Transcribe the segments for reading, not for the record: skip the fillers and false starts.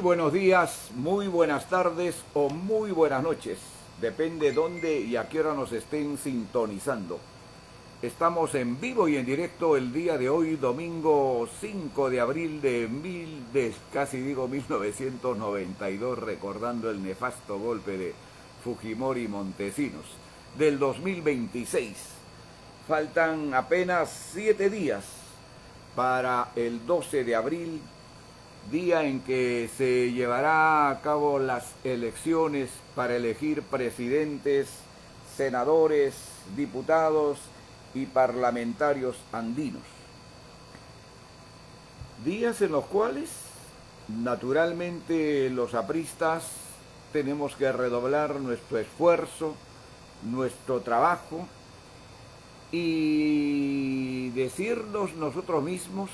buenos días, muy buenas tardes o muy buenas noches. Depende dónde y a qué hora nos estén sintonizando. Estamos en vivo y en directo el día de hoy, domingo 5 de abril de casi digo 1992, recordando el nefasto golpe de Fujimori y Montesinos del 2026. Faltan apenas 7 días para el 12 de abril, día en que se llevará a cabo las elecciones para elegir presidentes, senadores, diputados y parlamentarios andinos. Días en los cuales, naturalmente, los apristas tenemos que redoblar nuestro esfuerzo, nuestro trabajo y decirnos nosotros mismos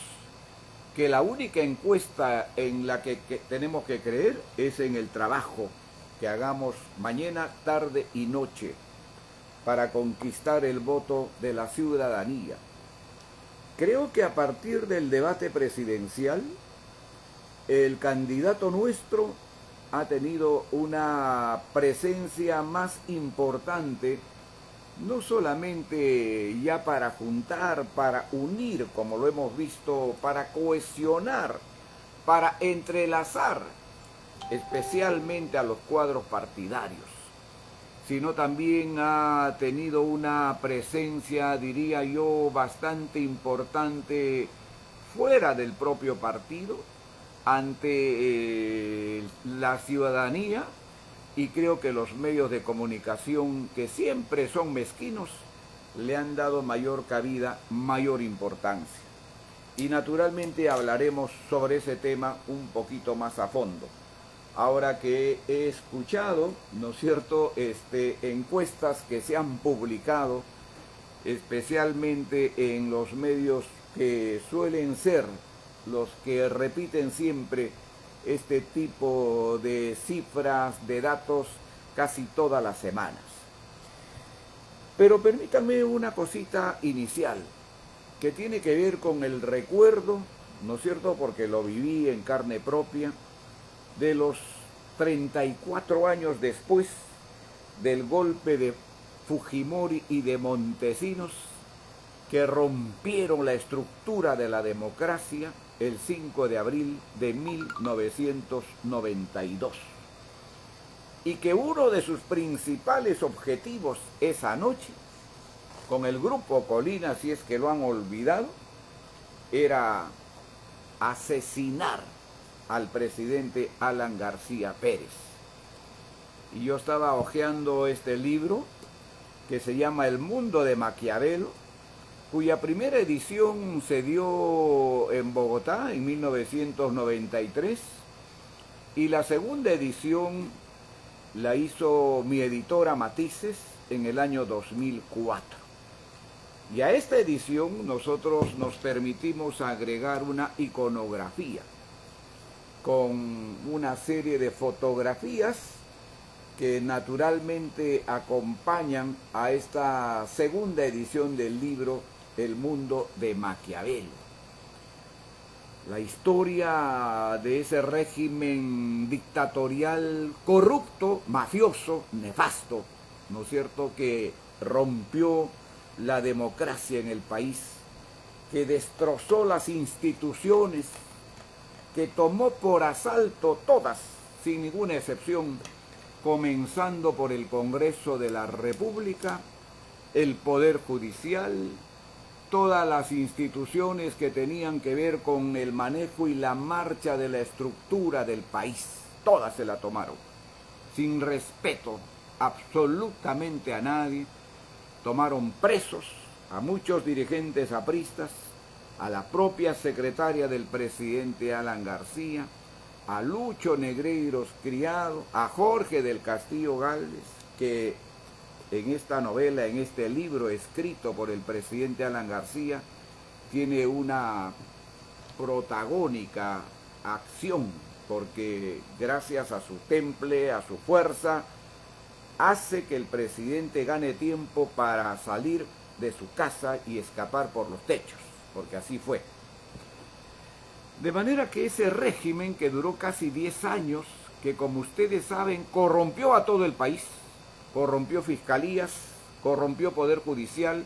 que la única encuesta en la que tenemos que creer es en el trabajo que hagamos mañana, tarde y noche para conquistar el voto de la ciudadanía. Creo que a partir del debate presidencial, el candidato nuestro ha tenido una presencia más importante, no solamente ya para juntar, para unir, como lo hemos visto, para cohesionar, para entrelazar, especialmente a los cuadros partidarios, sino también ha tenido una presencia, diría yo, bastante importante fuera del propio partido, ante la ciudadanía, y creo que los medios de comunicación, que siempre son mezquinos, le han dado mayor cabida, mayor importancia. Y naturalmente hablaremos sobre ese tema un poquito más a fondo. Ahora que he escuchado, ¿no es cierto?, encuestas que se han publicado, especialmente en los medios que suelen ser los que repiten siempre este tipo de cifras, de datos, casi todas las semanas. Pero permítanme una cosita inicial, que tiene que ver con el recuerdo, ¿no es cierto?, porque lo viví en carne propia, de los 34 años después del golpe de Fujimori y de Montesinos, que rompieron la estructura de la democracia el 5 de abril de 1992. Y que uno de sus principales objetivos esa noche, con el grupo Colina, si es que lo han olvidado, era asesinar al presidente Alan García Pérez. Y yo estaba hojeando este libro que se llama El mundo de Maquiavelo, cuya primera edición se dio en Bogotá en 1993 y la segunda edición la hizo mi editora Matices en el año 2004. Y a esta edición nosotros nos permitimos agregar una iconografía con una serie de fotografías que naturalmente acompañan a esta segunda edición del libro El mundo de Maquiavelo. La historia de ese régimen dictatorial corrupto, mafioso, nefasto, ¿no es cierto?, que rompió la democracia en el país, que destrozó las instituciones, que tomó por asalto todas, sin ninguna excepción, comenzando por el Congreso de la República, el Poder Judicial, todas las instituciones que tenían que ver con el manejo y la marcha de la estructura del país. Todas se la tomaron, sin respeto absolutamente a nadie. Tomaron presos a muchos dirigentes apristas, a la propia secretaria del presidente Alan García, a Lucho Negreiros Criado, a Jorge del Castillo Gálvez, que en esta novela, en este libro escrito por el presidente Alan García, tiene una protagónica acción, porque gracias a su temple, a su fuerza, hace que el presidente gane tiempo para salir de su casa y escapar por los techos, porque así fue. De manera que ese régimen que duró casi 10 años, que como ustedes saben, corrompió a todo el país, corrompió fiscalías, corrompió poder judicial,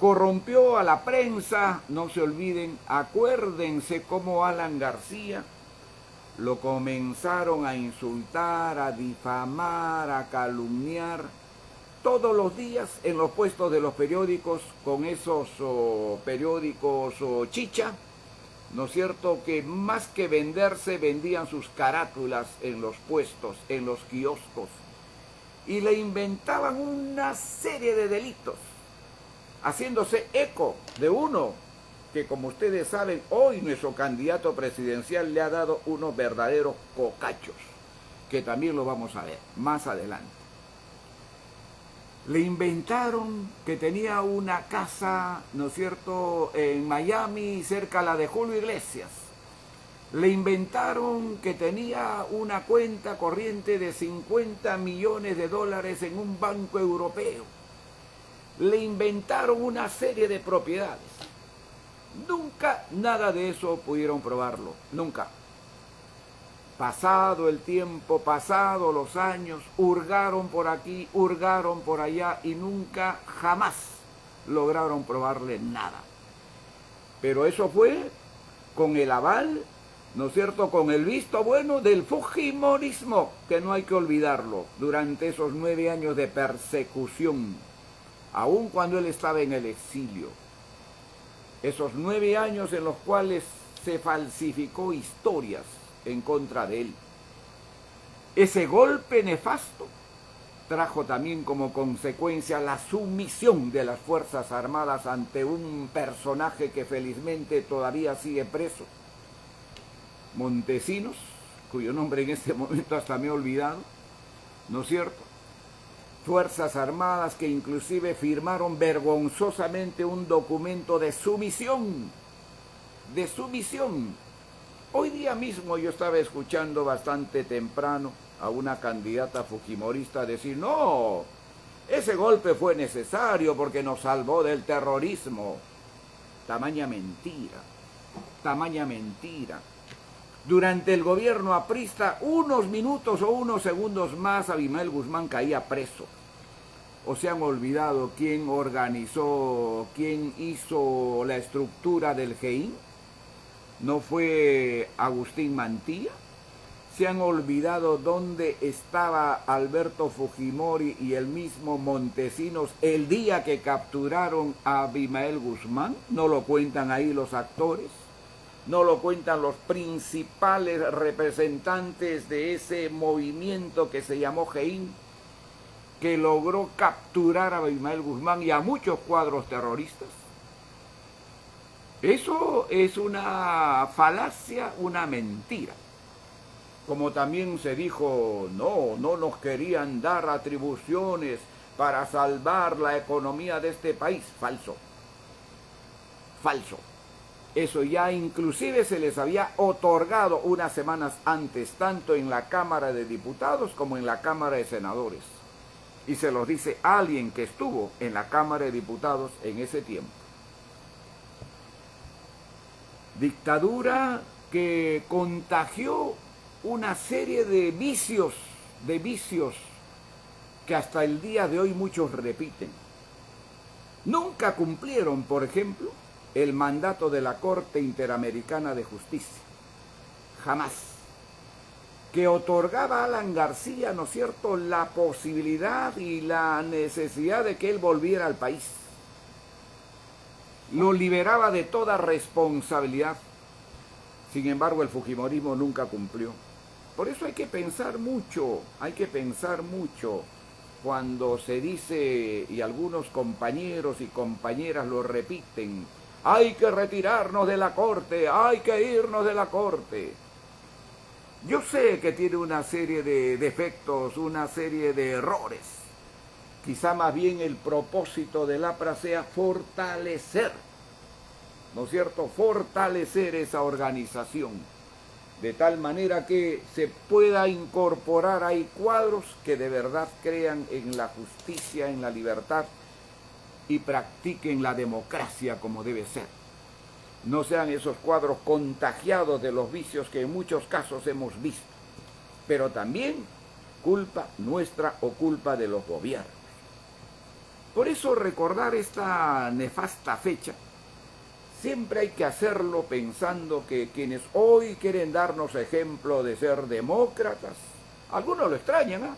corrompió a la prensa, no se olviden, acuérdense cómo Alan García lo comenzaron a insultar, a difamar, a calumniar, todos los días en los puestos de los periódicos, con esos periódicos chicha, ¿no es cierto?, que más que venderse, vendían sus carátulas en los puestos, en los kioscos, y le inventaban una serie de delitos, haciéndose eco de uno que, como ustedes saben, hoy nuestro candidato presidencial le ha dado unos verdaderos cocachos, que también lo vamos a ver más adelante. Le inventaron que tenía una casa, ¿no es cierto?, en Miami, cerca a la de Julio Iglesias. Le inventaron que tenía una cuenta corriente de 50 millones de dólares en un banco europeo. Le inventaron una serie de propiedades. Nunca nada de eso pudieron probarlo, nunca. Pasado el tiempo, pasado los años, hurgaron por aquí, hurgaron por allá y nunca, jamás lograron probarle nada. Pero eso fue con el aval, ¿no es cierto?, con el visto bueno del fujimorismo, que no hay que olvidarlo, durante esos 9 años de persecución, aun cuando él estaba en el exilio. Esos 9 años en los cuales se falsificó historias en contra de él. Ese golpe nefasto trajo también como consecuencia la sumisión de las Fuerzas Armadas ante un personaje que felizmente todavía sigue preso, Montesinos, cuyo nombre en este momento hasta me he olvidado, ¿no es cierto? Fuerzas Armadas que inclusive firmaron vergonzosamente un documento de sumisión, de sumisión. Hoy día mismo yo estaba escuchando bastante temprano a una candidata fujimorista decir, no, ese golpe fue necesario porque nos salvó del terrorismo. Tamaña mentira, tamaña mentira. Durante el gobierno aprista, unos minutos o unos segundos más, Abimael Guzmán caía preso. ¿O se han olvidado quién organizó, quién hizo la estructura del GEIN? ¿No fue Agustín Mantilla? ¿Se han olvidado dónde estaba Alberto Fujimori y el mismo Montesinos el día que capturaron a Abimael Guzmán? ¿No lo cuentan ahí los actores? ¿No lo cuentan los principales representantes de ese movimiento que se llamó GEIN, que logró capturar a Abimael Guzmán y a muchos cuadros terroristas? Eso es una falacia, una mentira. Como también se dijo, no nos querían dar atribuciones para salvar la economía de este país. Falso. Falso. Eso ya inclusive se les había otorgado unas semanas antes, tanto en la Cámara de Diputados como en la Cámara de Senadores. Y se los dice alguien que estuvo en la Cámara de Diputados en ese tiempo. Dictadura que contagió una serie de vicios que hasta el día de hoy muchos repiten. Nunca cumplieron, por ejemplo, el mandato de la Corte Interamericana de Justicia. Jamás. Que otorgaba a Alan García, ¿no es cierto?, la posibilidad y la necesidad de que él volviera al país. Lo liberaba de toda responsabilidad. Sin embargo, el fujimorismo nunca cumplió. Por eso hay que pensar mucho cuando se dice, y algunos compañeros y compañeras lo repiten, hay que retirarnos de la Corte, hay que irnos de la Corte. Yo sé que tiene una serie de defectos, una serie de errores. Quizá más bien el propósito del APRA sea fortalecer, ¿no es cierto?, fortalecer esa organización, de tal manera que se pueda incorporar ahí cuadros que de verdad crean en la justicia, en la libertad y practiquen la democracia como debe ser. no sean esos cuadros contagiados de los vicios que en muchos casos hemos visto, pero también culpa nuestra o culpa de los gobiernos. Por eso recordar esta nefasta fecha, siempre hay que hacerlo pensando que quienes hoy quieren darnos ejemplo de ser demócratas, algunos lo extrañan, ¿eh?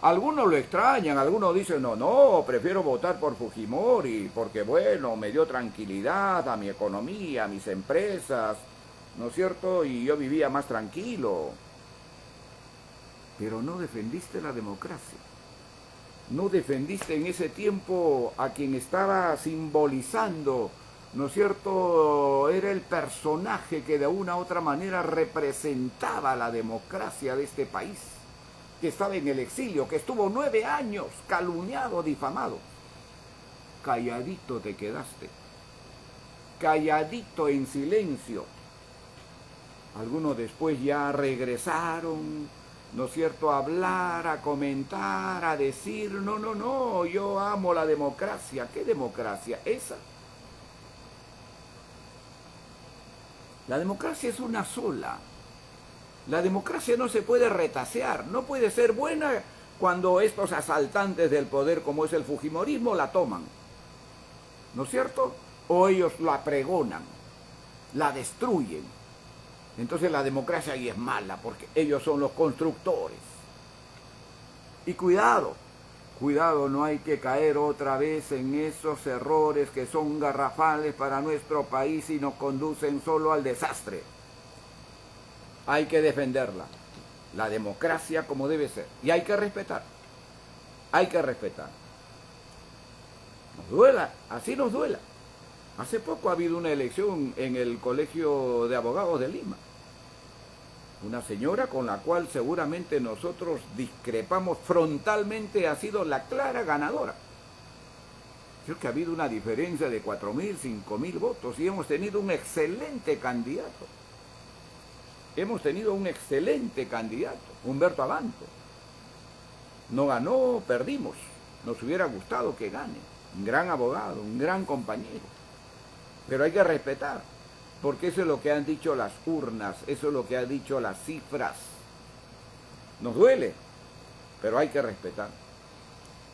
Algunos lo extrañan, algunos dicen, no, prefiero votar por Fujimori porque, bueno, me dio tranquilidad a mi economía, a mis empresas, ¿no es cierto? Y yo vivía más tranquilo. Pero no defendiste la democracia. No defendiste en ese tiempo a quien estaba simbolizando, ¿no es cierto? Era el personaje que de una u otra manera representaba la democracia de este país, que estaba en el exilio, que estuvo 9 años calumniado, difamado. Calladito te quedaste, calladito en silencio. Algunos después ya regresaron, ¿no es cierto?, a hablar, a comentar, a decir, no, yo amo la democracia. ¿Qué democracia? Esa. La democracia es una sola. La democracia no se puede retasear, no puede ser buena cuando estos asaltantes del poder, como es el fujimorismo, la toman, ¿no es cierto? O ellos la pregonan, la destruyen. Entonces la democracia ahí es mala, porque ellos son los constructores. Y cuidado, no hay que caer otra vez en esos errores que son garrafales para nuestro país y nos conducen solo al desastre. Hay que defenderla, la democracia como debe ser, y hay que respetar, nos duela, así nos duela. Hace poco ha habido una elección en el Colegio de Abogados de Lima, una señora con la cual seguramente nosotros discrepamos frontalmente, ha sido la clara ganadora. Creo que ha habido una diferencia de 4.000, 5.000 votos y hemos tenido un excelente candidato. Humberto Abanto. No ganó, perdimos. Nos hubiera gustado que gane. Un gran abogado, un gran compañero. Pero hay que respetar, porque eso es lo que han dicho las urnas, eso es lo que han dicho las cifras. Nos duele, pero hay que respetar.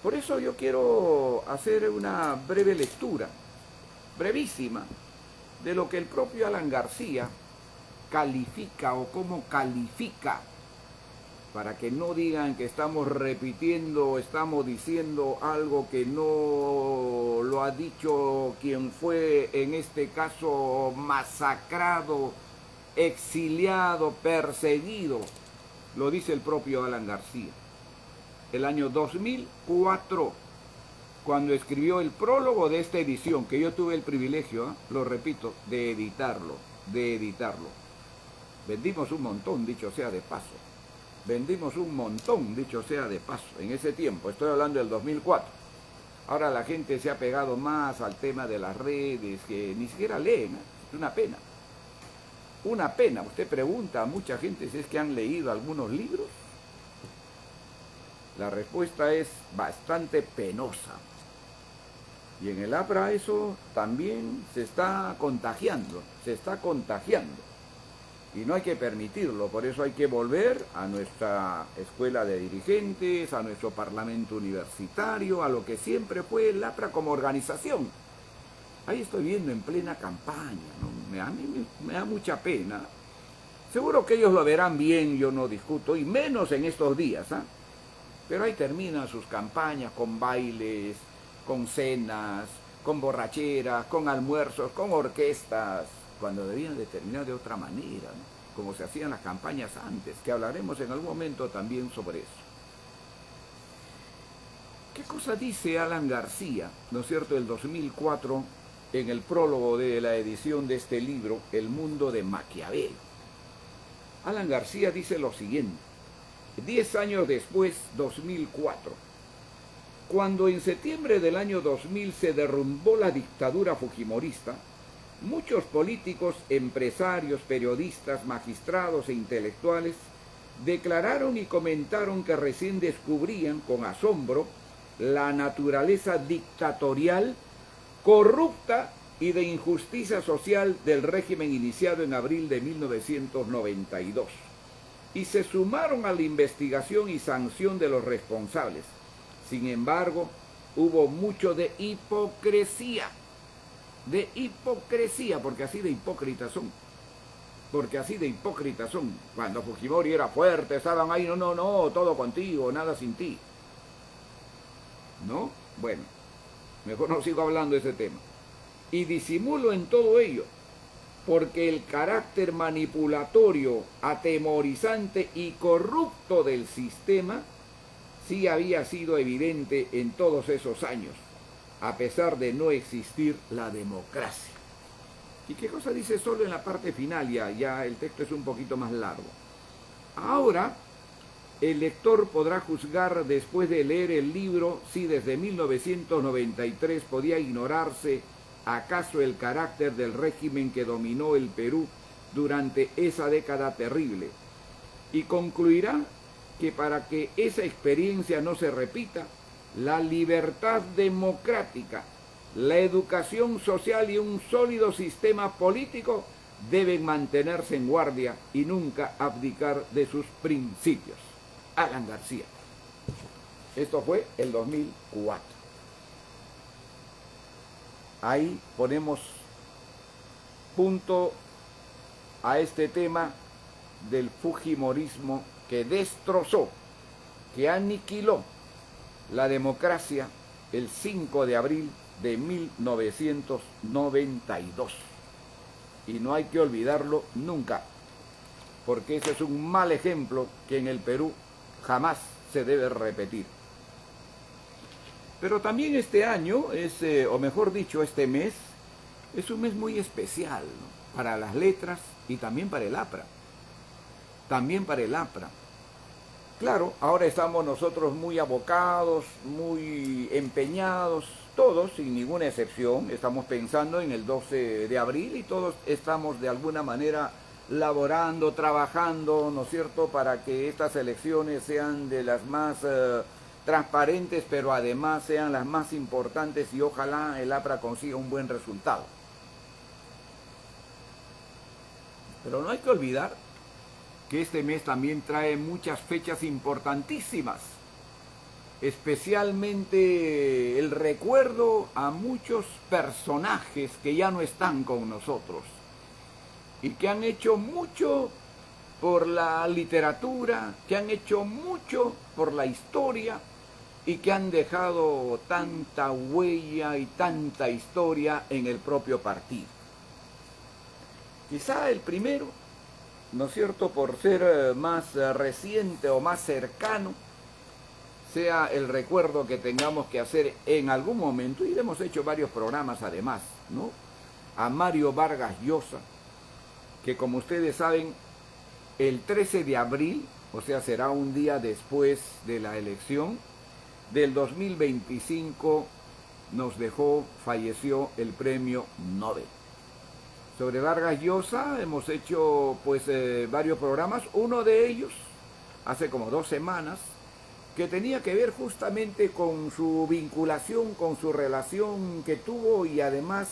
Por eso yo quiero hacer una breve lectura, brevísima, de lo que el propio Alan García califica o cómo califica, para que no digan que estamos repitiendo, estamos diciendo algo que no lo ha dicho quien fue en este caso masacrado, exiliado, perseguido. Lo dice el propio Alan García. El año 2004, cuando escribió el prólogo de esta edición, que yo tuve el privilegio, lo repito, de editarlo. Vendimos un montón, dicho sea de paso. En ese tiempo, estoy hablando del 2004. Ahora la gente se ha pegado más al tema de las redes, que ni siquiera leen, ¿eh? Es una pena. Una pena. Usted pregunta a mucha gente si es que han leído algunos libros. La respuesta es bastante penosa. Y en el APRA eso también se está contagiando. Y no hay que permitirlo, por eso hay que volver a nuestra escuela de dirigentes, a nuestro parlamento universitario, a lo que siempre fue el APRA como organización. Ahí estoy viendo en plena campaña, ¿no? A mí me da mucha pena. Seguro que ellos lo verán bien, yo no discuto, y menos en estos días, ¿ah? Pero ahí terminan sus campañas con bailes, con cenas, con borracheras, con almuerzos, con orquestas, cuando debían de terminar de otra manera, ¿no? Como se hacían las campañas antes, que hablaremos en algún momento también sobre eso. ¿Qué cosa dice Alan García, ¿no es cierto?, el 2004, en el prólogo de la edición de este libro, El mundo de Maquiavelo? Alan García dice lo siguiente: 10 años después, 2004, cuando en septiembre del año 2000 se derrumbó la dictadura fujimorista, muchos políticos, empresarios, periodistas, magistrados e intelectuales declararon y comentaron que recién descubrían con asombro la naturaleza dictatorial, corrupta y de injusticia social del régimen iniciado en abril de 1992, y se sumaron a la investigación y sanción de los responsables. Sin embargo, hubo mucho de hipocresía, porque así de hipócritas son. Cuando Fujimori era fuerte, estaban ahí, no, todo contigo, nada sin ti. ¿No? Bueno, mejor no sigo hablando de ese tema. Y disimulo en todo ello, porque el carácter manipulatorio, atemorizante y corrupto del sistema sí había sido evidente en todos esos años, a pesar de no existir la democracia. ¿Y qué cosa dice solo en la parte final? Ya el texto es un poquito más largo. Ahora, el lector podrá juzgar después de leer el libro si desde 1993 podía ignorarse acaso el carácter del régimen que dominó el Perú durante esa década terrible, y concluirá que para que esa experiencia no se repita, la libertad democrática, la educación social y un sólido sistema político deben mantenerse en guardia y nunca abdicar de sus principios. Alan García. Esto fue el 2004. Ahí ponemos punto a este tema del fujimorismo que destrozó, que aniquiló la democracia el 5 de abril de 1992. Y no hay que olvidarlo nunca, porque ese es un mal ejemplo que en el Perú jamás se debe repetir. Pero también este año, o mejor dicho, este mes, es un mes muy especial, ¿no?, para las letras y también para el APRA. Claro, ahora estamos nosotros muy abocados, muy empeñados, todos, sin ninguna excepción, estamos pensando en el 12 de abril y todos estamos de alguna manera laborando, trabajando, ¿no es cierto?, para que estas elecciones sean de las más transparentes, pero además sean las más importantes, y ojalá el APRA consiga un buen resultado. Pero no hay que olvidar que este mes también trae muchas fechas importantísimas, especialmente el recuerdo a muchos personajes que ya no están con nosotros y que han hecho mucho por la literatura, que han hecho mucho por la historia y que han dejado tanta huella y tanta historia en el propio partido. Quizá el primero, ¿no es cierto?, por ser más reciente o más cercano, sea el recuerdo que tengamos que hacer en algún momento, y hemos hecho varios programas además, ¿no?, a Mario Vargas Llosa, que como ustedes saben, el 13 de abril, o sea, será un día después de la elección del 2025, falleció el premio Nobel. Sobre Vargas Llosa hemos hecho varios programas, uno de ellos hace como 2 semanas, que tenía que ver justamente con su vinculación, con su relación que tuvo y además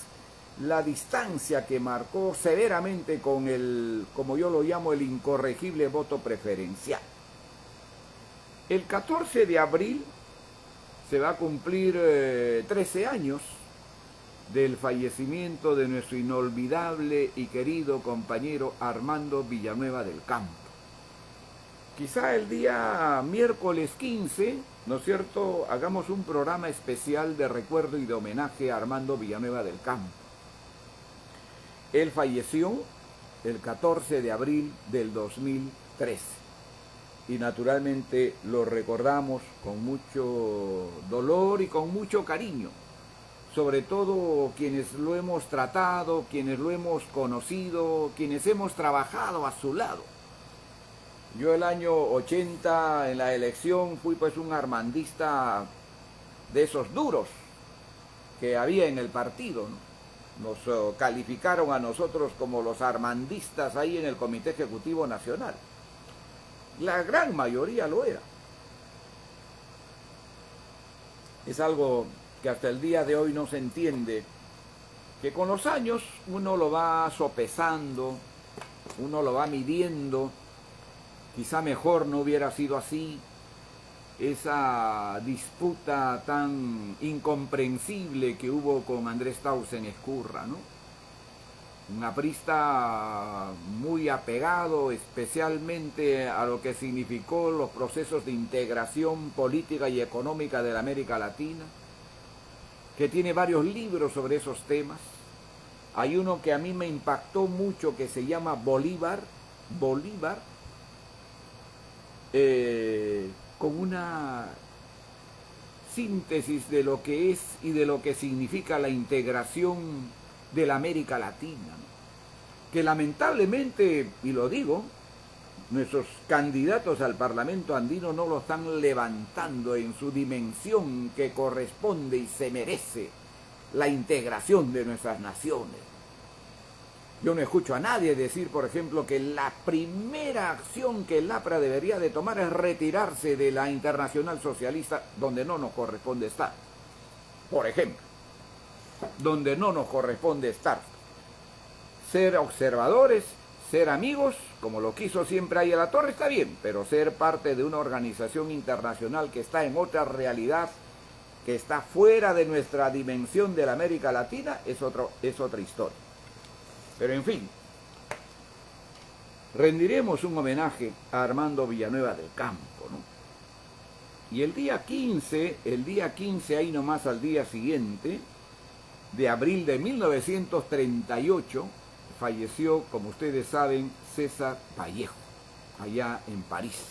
la distancia que marcó severamente con el, como yo lo llamo, el incorregible voto preferencial. El 14 de abril se va a cumplir 13 años del fallecimiento de nuestro inolvidable y querido compañero Armando Villanueva del Campo. Quizá el día miércoles 15, ¿no es cierto?, hagamos un programa especial de recuerdo y de homenaje a Armando Villanueva del Campo. Él falleció el 14 de abril del 2013 y naturalmente lo recordamos con mucho dolor y con mucho cariño, sobre todo quienes lo hemos tratado, quienes lo hemos conocido, quienes hemos trabajado a su lado. Yo el año 80 en la elección fui un armandista de esos duros que había en el partido, ¿no? Nos calificaron a nosotros como los armandistas ahí en el Comité Ejecutivo Nacional. La gran mayoría lo era. Es algo que hasta el día de hoy no se entiende que con los años uno lo va sopesando, uno lo va midiendo, quizá mejor no hubiera sido así, esa disputa tan incomprensible que hubo con Andrés Tausen Ezcurra, ¿no? Un aprista muy apegado especialmente a lo que significó los procesos de integración política y económica de la América Latina, que tiene varios libros sobre esos temas. Hay uno que a mí me impactó mucho que se llama Bolívar, con una síntesis de lo que es y de lo que significa la integración de la América Latina, ¿no? Que lamentablemente, y lo digo, nuestros candidatos al Parlamento andino no lo están levantando en su dimensión que corresponde y se merece la integración de nuestras naciones. Yo no escucho a nadie decir, por ejemplo, que la primera acción que el APRA debería de tomar es retirarse de la Internacional Socialista, donde no nos corresponde estar. Por ejemplo, donde no nos corresponde estar. Ser observadores, ser amigos, como lo quiso siempre ahí a la Torre, está bien, pero ser parte de una organización internacional que está en otra realidad, que está fuera de nuestra dimensión de la América Latina, es otra historia. Pero en fin, rendiremos un homenaje a Armando Villanueva del Campo, ¿no? Y el día 15, ahí nomás al día siguiente, de abril de 1938, falleció, como ustedes saben, César Vallejo, allá en París.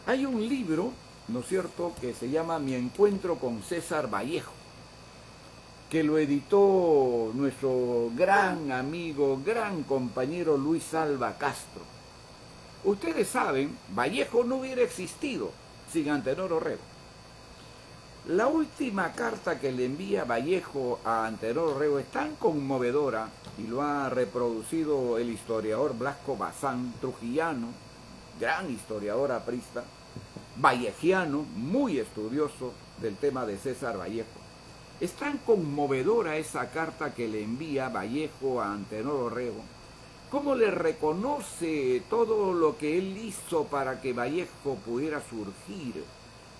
Hay un libro, ¿no es cierto?, que se llama Mi encuentro con César Vallejo, que lo editó nuestro gran amigo, gran compañero Luis Alva Castro. Ustedes saben, Vallejo no hubiera existido sin Antenor Orrego. La última carta que le envía Vallejo a Antenor Orrego es tan conmovedora, y lo ha reproducido el historiador Blasco Bazán, trujillano, gran historiador aprista, vallejiano, muy estudioso del tema de César Vallejo. Es tan conmovedora esa carta que le envía Vallejo a Antenor Orrego, cómo le reconoce todo lo que él hizo para que Vallejo pudiera surgir,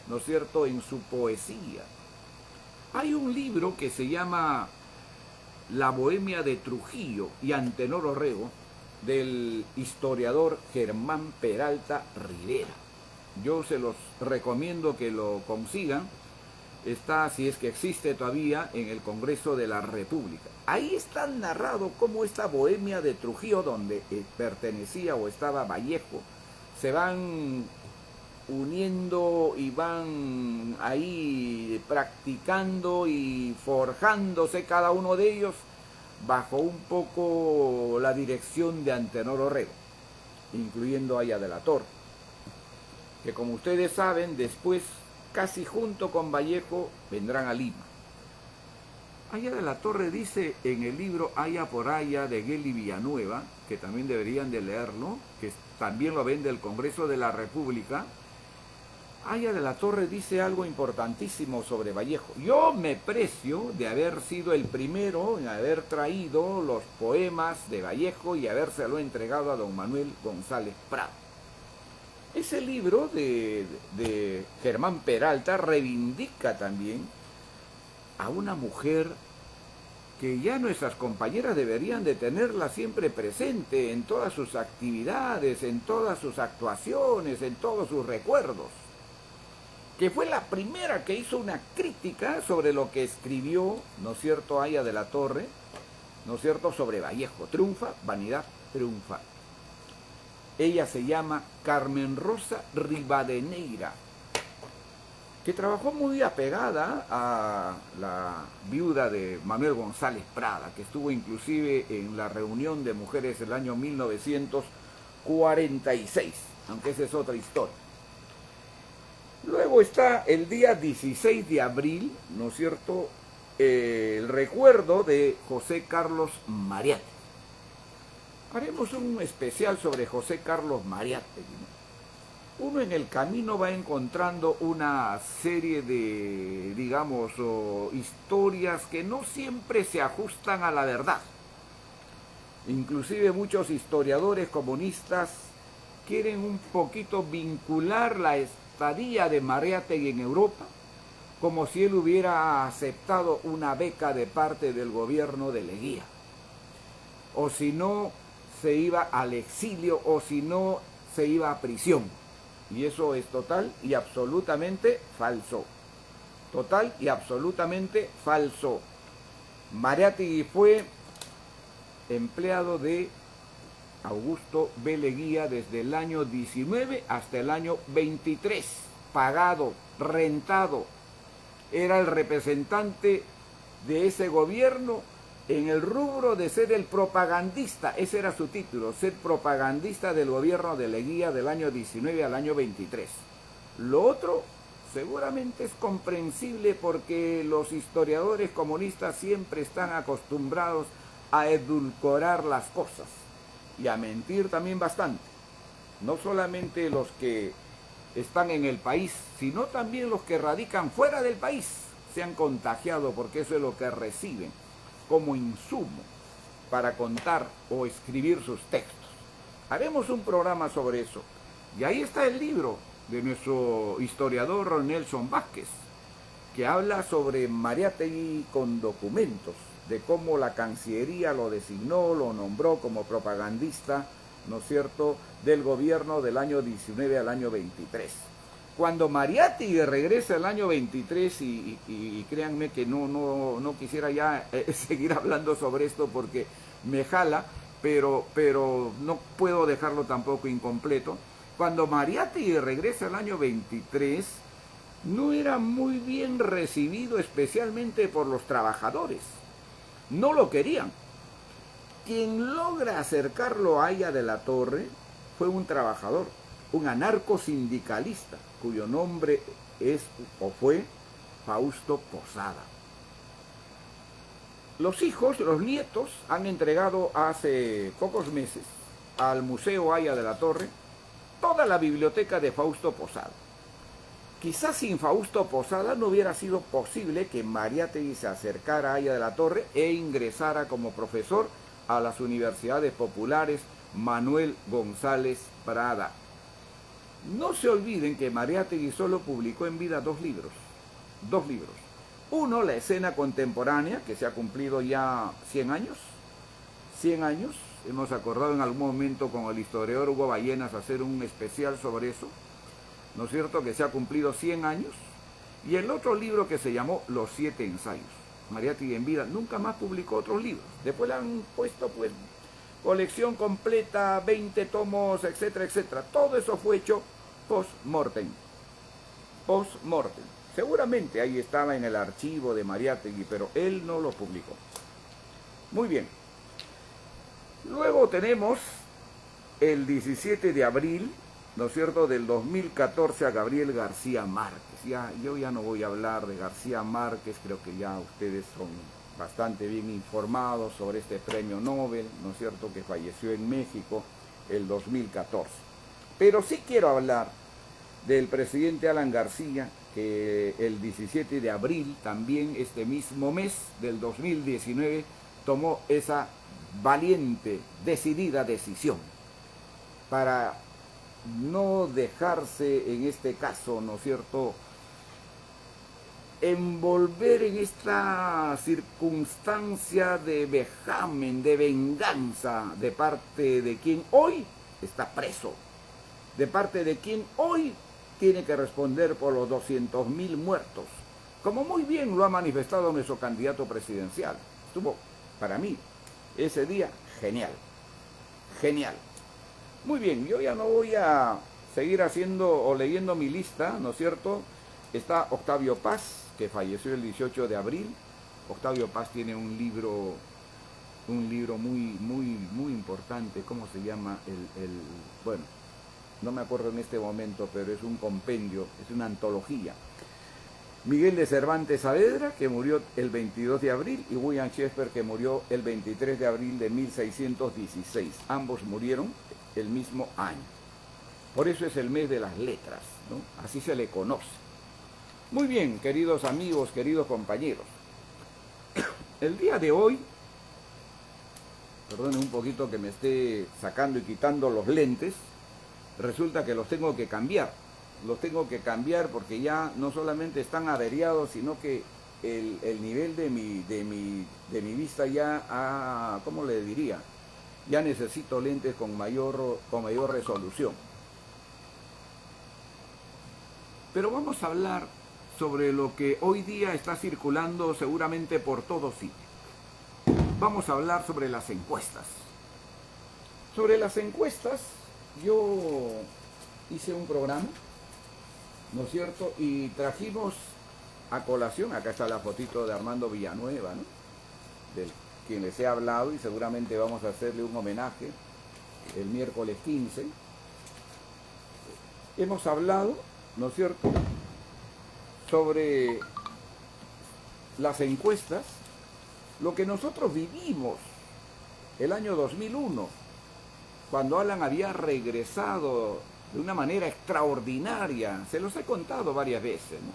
¿no es cierto?, en su poesía. Hay un libro que se llama La Bohemia de Trujillo y Antenor Orrego, del historiador Germán Peralta Rivera. Yo se los recomiendo que lo consigan. Está, si es que existe todavía, en el Congreso de la República. Ahí está narrado cómo esta Bohemia de Trujillo, donde pertenecía o estaba Vallejo, se van uniendo y van ahí practicando y forjándose cada uno de ellos bajo un poco la dirección de Antenor Orrego, incluyendo Aya de la Torre, que como ustedes saben, después, casi junto con Vallejo, vendrán a Lima. Aya de la Torre dice en el libro Aya por Aya de Geli Villanueva, que también deberían de leerlo, que también lo ven del Congreso de la República. Aya de la Torre dice algo importantísimo sobre Vallejo. Yo me precio de haber sido el primero en haber traído los poemas de Vallejo y habérselo entregado a don Manuel González Prado. Ese libro de Germán Peralta reivindica también a una mujer que ya nuestras compañeras deberían de tenerla siempre presente en todas sus actividades, en todas sus actuaciones, en todos sus recuerdos, que fue la primera que hizo una crítica sobre lo que escribió, ¿no es cierto?, Aya de la Torre, ¿no es cierto?, sobre Vallejo. Triunfa, vanidad, triunfa. Ella se llama Carmen Rosa Rivadeneira, que trabajó muy apegada a la viuda de Manuel González Prada, que estuvo inclusive en la reunión de mujeres del año 1946, aunque esa es otra historia. Luego está el día 16 de abril, ¿no es cierto?, el recuerdo de José Carlos Mariátegui. Haremos un especial sobre José Carlos Mariátegui, ¿no? uno en el camino va encontrando una serie de, digamos, historias que no siempre se ajustan a la verdad. Inclusive muchos historiadores comunistas quieren un poquito vincular la estadía de Mariátegui en Europa como si él hubiera aceptado una beca de parte del gobierno de Leguía, o si no se iba al exilio, o si no se iba a prisión. Y eso es total y absolutamente falso. Total y absolutamente falso. Mariátegui fue empleado de Augusto B. Leguía desde el año 19 hasta el año 23, pagado, rentado. Era el representante de ese gobierno en el rubro de ser el propagandista. Ese era su título, ser propagandista del gobierno de Leguía del año 19 al año 23. Lo otro seguramente es comprensible porque los historiadores comunistas siempre están acostumbrados a edulcorar las cosas y a mentir también bastante. No solamente los que están en el país, sino también los que radican fuera del país se han contagiado, porque eso es lo que reciben como insumo para contar o escribir sus textos. Haremos un programa sobre eso. Y ahí está el libro de nuestro historiador Nelson Vázquez, que habla sobre Mariátegui con documentos, de cómo la Cancillería lo designó, lo nombró como propagandista, ¿no es cierto?, del gobierno del año 19 al año 23. Cuando Mariátegui regresa el año 23, y créanme que no quisiera ya seguir hablando sobre esto porque me jala, pero no puedo dejarlo tampoco incompleto. Cuando Mariátegui regresa el año 23, no era muy bien recibido, especialmente por los trabajadores. No lo querían. Quien logra acercarlo a Haya de la Torre fue un trabajador, un anarcosindicalista, cuyo nombre es o fue Fausto Posada. Los hijos, los nietos, han entregado hace pocos meses al Museo Haya de la Torre toda la biblioteca de Fausto Posada. Quizás sin Fausto Posada no hubiera sido posible que Mariátegui se acercara a Haya de la Torre e ingresara como profesor a las universidades populares Manuel González Prada. No se olviden que Mariátegui solo publicó en vida dos libros. Uno, La escena contemporánea, que se ha cumplido ya 100 años. 100 años. Hemos acordado en algún momento con el historiador Hugo Ballenas hacer un especial sobre eso, ¿no es cierto?, que se ha cumplido 100 años. Y el otro libro que se llamó Los 7 ensayos. Mariátegui en vida nunca más publicó otros libros. Después le han puesto pues colección completa, 20 tomos, etcétera, etcétera. Todo eso fue hecho post-mortem. Post-mortem. Seguramente ahí estaba en el archivo de Mariátegui, pero él no lo publicó. Muy bien. Luego tenemos el 17 de abril, ¿no es cierto?, del 2014 a Gabriel García Márquez. Yo ya no voy a hablar de García Márquez, creo que ya ustedes son bastante bien informados sobre este premio Nobel, ¿no es cierto?, que falleció en México el 2014. Pero sí quiero hablar del presidente Alan García, que el 17 de abril, también este mismo mes del 2019, tomó esa valiente, decidida decisión para no dejarse, en este caso, ¿no es cierto?, envolver en esta circunstancia de vejamen, de venganza, de parte de quien hoy está preso, de parte de quien hoy tiene que responder por los 200.000 muertos, como muy bien lo ha manifestado nuestro candidato presidencial. Estuvo, para mí, ese día, genial, genial. Muy bien, yo ya no voy a seguir haciendo o leyendo mi lista, ¿no es cierto? Está Octavio Paz, que falleció el 18 de abril. Octavio Paz tiene un libro muy importante. ¿Cómo se llama? Bueno, no me acuerdo en este momento, pero es un compendio, es una antología. Miguel de Cervantes Saavedra, que murió el 22 de abril, y William Shakespeare, que murió el 23 de abril de 1616. Ambos murieron el mismo año. Por eso es el mes de las letras, ¿no? Así se le conoce. Muy bien, queridos amigos, queridos compañeros. El día de hoy, perdonen un poquito que me esté sacando y quitando los lentes, resulta que los tengo que cambiar. Los tengo que cambiar porque ya no solamente están averiados, sino que el nivel de mi vista ya ha, ¿cómo le diría? Ya necesito lentes con mayor resolución. Pero vamos a hablar sobre lo que hoy día está circulando seguramente por todos sitios. Vamos a hablar sobre las encuestas. Sobre las encuestas, yo hice un programa, ¿no es cierto? Y trajimos a colación, acá está la fotito de Armando Villanueva, ¿no? Del quien les he hablado, y seguramente vamos a hacerle un homenaje el miércoles 15. Hemos hablado, ¿no es cierto?, sobre las encuestas, lo que nosotros vivimos el año 2001, cuando Alan había regresado de una manera extraordinaria. Se los he contado varias veces, ¿no?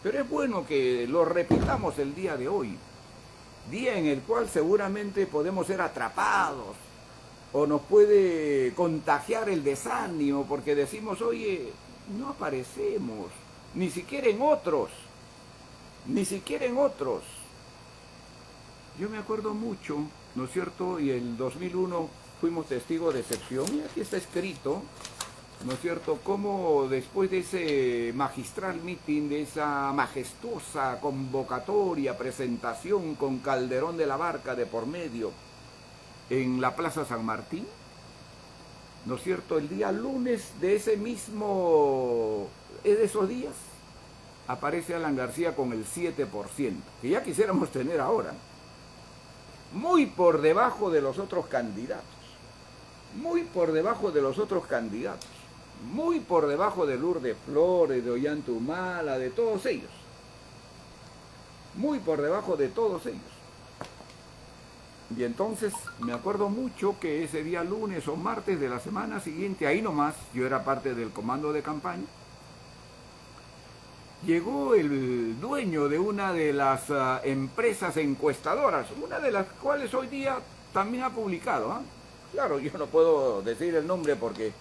Pero es bueno que lo repitamos el día de hoy, día en el cual seguramente podemos ser atrapados o nos puede contagiar el desánimo porque decimos, oye, no aparecemos, ni siquiera en otros, ni siquiera en otros. Yo me acuerdo mucho, ¿no es cierto? Y el 2001 fuimos testigos de excepción, y aquí está escrito, ¿no es cierto?, cómo después de ese magistral meeting, de esa majestuosa convocatoria, presentación con Calderón de la Barca de por medio en la Plaza San Martín, ¿no es cierto?, el día lunes de ese mismo, de esos días, aparece Alan García con el 7%, que ya quisiéramos tener ahora, muy por debajo de los otros candidatos, muy por debajo de los otros candidatos, muy por debajo de Lourdes Flores, de Ollanta Humala, de todos ellos, muy por debajo de todos ellos. Y entonces me acuerdo mucho que ese día lunes o martes de la semana siguiente, ahí nomás, yo era parte del comando de campaña, llegó el dueño de una de las empresas encuestadoras, una de las cuales hoy día también ha publicado, ¿eh? Claro, yo no puedo decir el nombre porque,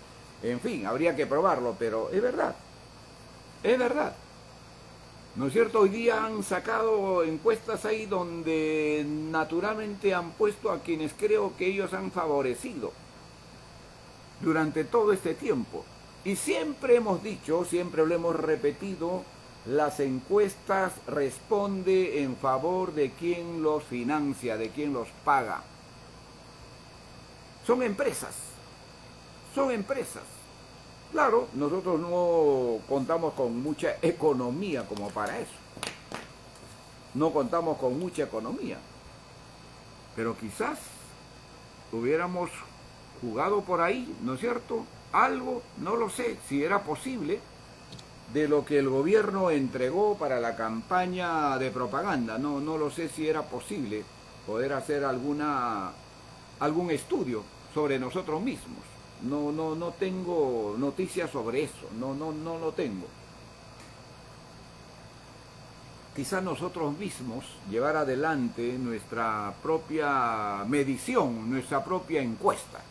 en fin, habría que probarlo, pero es verdad, es verdad. ¿No es cierto? Hoy día han sacado encuestas ahí donde naturalmente han puesto a quienes creo que ellos han favorecido durante todo este tiempo. Y siempre hemos dicho, siempre lo hemos repetido, las encuestas responden en favor de quien los financia, de quien los paga. Son empresas, son empresas. Claro, nosotros no contamos con mucha economía como para eso. No contamos con mucha economía. Pero quizás hubiéramos jugado por ahí, ¿no es cierto? Algo, no lo sé, si era posible, de lo que el gobierno entregó para la campaña de propaganda. No lo sé si era posible poder hacer algún estudio sobre nosotros mismos. No tengo noticias sobre eso, no lo tengo. Quizás nosotros mismos llevar adelante nuestra propia medición, nuestra propia encuesta.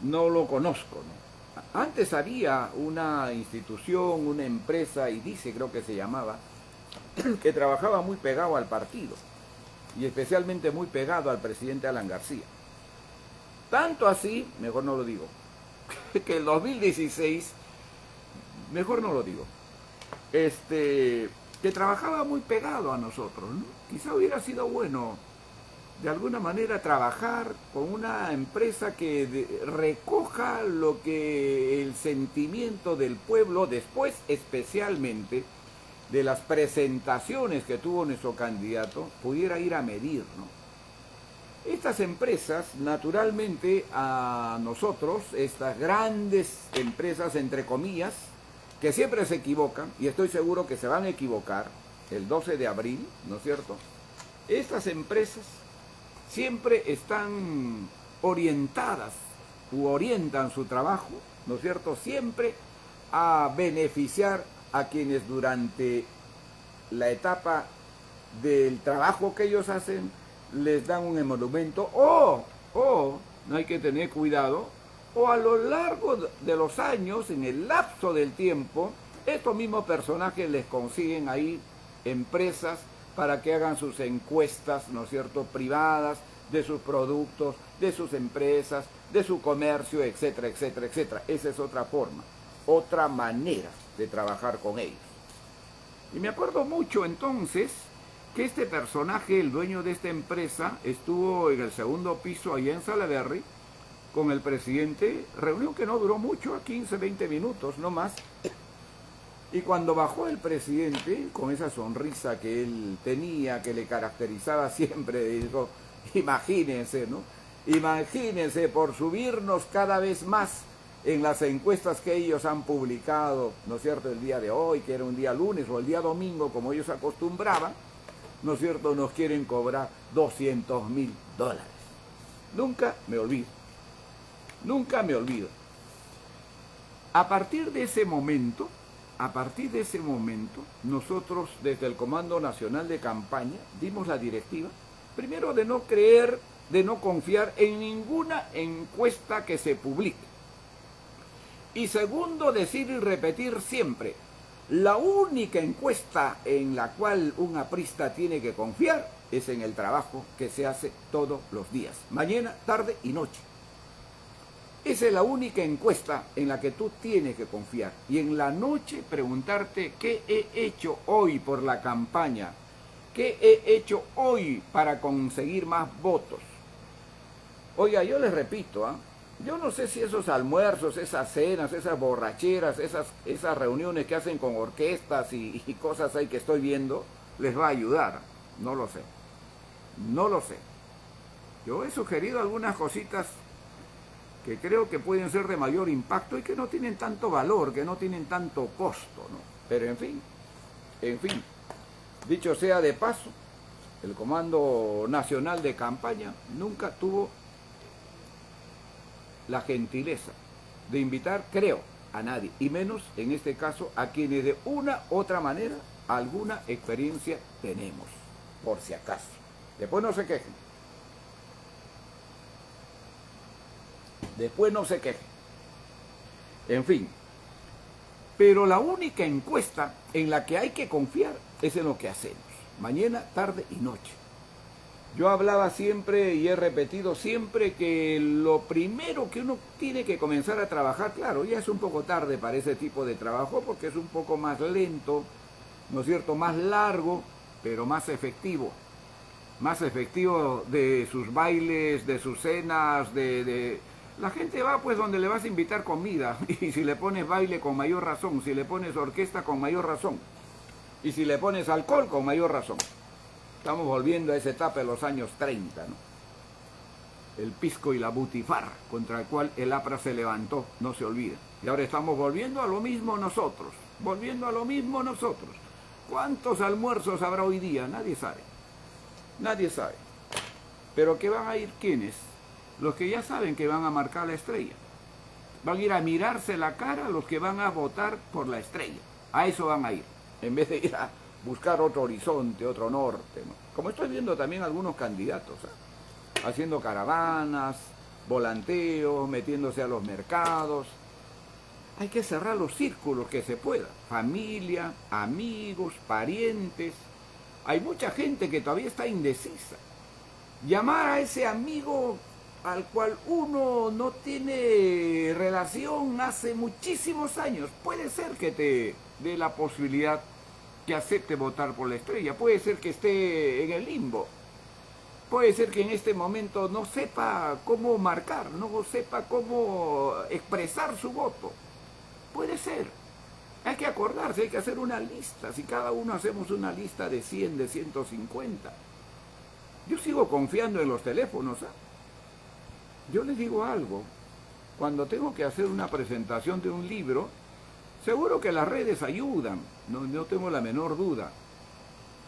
No lo conozco, ¿no? Antes había una institución, una empresa, y dice, creo que se llamaba, que trabajaba muy pegado al partido, y especialmente muy pegado al presidente Alan García. Tanto así, mejor no lo digo, que el 2016, mejor no lo digo, que trabajaba muy pegado a nosotros, ¿no? Quizá hubiera sido bueno, de alguna manera, trabajar con una empresa que recoja lo que el sentimiento del pueblo, después especialmente de las presentaciones que tuvo nuestro candidato, pudiera ir a medir, ¿no? Estas empresas, naturalmente, a nosotros, estas grandes empresas, entre comillas, que siempre se equivocan, y estoy seguro que se van a equivocar el 12 de abril, ¿no es cierto? Estas empresas siempre están orientadas, u orientan su trabajo ¿no es cierto?, siempre a beneficiar a quienes durante la etapa del trabajo que ellos hacen les dan un emolumento o no hay que tener cuidado, o a lo largo de los años, en el lapso del tiempo, estos mismos personajes les consiguen ahí empresas para que hagan sus encuestas, ¿no es cierto?, privadas, de sus productos, de sus empresas, de su comercio, etcétera, etcétera, etcétera. Esa es otra forma, otra manera de trabajar con ellos. Y me acuerdo mucho entonces que este personaje, el dueño de esta empresa, estuvo en el segundo piso allá en Salaberry con el presidente, reunión que no duró mucho, a 15, 20 minutos, no más. Y cuando bajó el presidente, con esa sonrisa que él tenía, que le caracterizaba siempre, dijo, imagínense, ¿no? Imagínense por subirnos cada vez más en las encuestas que ellos han publicado, ¿no es cierto?, el día de hoy, que era un día lunes, o el día domingo, como ellos acostumbraban, ¿no es cierto?, nos quieren cobrar $200,000. Nunca me olvido, nunca me olvido. A partir de ese momento, nosotros desde el Comando Nacional de Campaña dimos la directiva, primero de no creer, de no confiar en ninguna encuesta que se publique. Y segundo, decir y repetir siempre, la única encuesta en la cual un aprista tiene que confiar es en el trabajo que se hace todos los días, mañana, tarde y noche. Esa es la única encuesta en la que tú tienes que confiar. Y en la noche preguntarte qué he hecho hoy por la campaña, qué he hecho hoy para conseguir más votos. Oiga, yo les repito, yo no sé si esos almuerzos, esas cenas, esas borracheras, esas reuniones que hacen con orquestas y cosas ahí que estoy viendo, les va a ayudar. No lo sé. No lo sé. Yo he sugerido algunas cositas que creo que pueden ser de mayor impacto y que no tienen tanto valor, que no tienen tanto costo, ¿no? Pero en fin, dicho sea de paso, el Comando Nacional de Campaña nunca tuvo la gentileza de invitar, creo, a nadie, y menos en este caso a quienes de una u otra manera alguna experiencia tenemos, por si acaso. Después no se quejen. Después no se quejen. En fin. Pero la única encuesta en la que hay que confiar es en lo que hacemos. Mañana, tarde y noche. Yo hablaba siempre y he repetido siempre que lo primero que uno tiene que comenzar a trabajar, claro, ya es un poco tarde para ese tipo de trabajo porque es un poco más lento, ¿no es cierto?, más largo, pero más efectivo. Más efectivo de sus bailes, de sus cenas, La gente va pues donde le vas a invitar comida, y si le pones baile con mayor razón, si le pones orquesta con mayor razón, y si le pones alcohol con mayor razón. Estamos volviendo a esa etapa de los años 30, ¿no? El pisco y la butifarra, contra el cual el APRA se levantó, no se olvida. Y ahora estamos volviendo a lo mismo nosotros, ¿Cuántos almuerzos habrá hoy día? Nadie sabe. Nadie sabe. Pero ¿qué van a ir quiénes? Los que ya saben que van a marcar la estrella. Van a ir a mirarse la cara los que van a votar por la estrella. A eso van a ir, en vez de ir a buscar otro horizonte, otro norte, ¿no? Como estoy viendo también algunos candidatos, haciendo caravanas, volanteos, metiéndose a los mercados. Hay que cerrar los círculos que se pueda. Familia, amigos, parientes. Hay mucha gente que todavía está indecisa. Llamar a ese amigo al cual uno no tiene relación hace muchísimos años, puede ser que te dé la posibilidad que acepte votar por la estrella, puede ser que esté en el limbo, puede ser que en este momento no sepa cómo marcar, no sepa cómo expresar su voto, puede ser. Hay que acordarse, hay que hacer una lista, si cada uno hacemos una lista de 100, de 150. Yo sigo confiando en los teléfonos, Yo les digo algo, cuando tengo que hacer una presentación de un libro, seguro que las redes ayudan, no tengo la menor duda.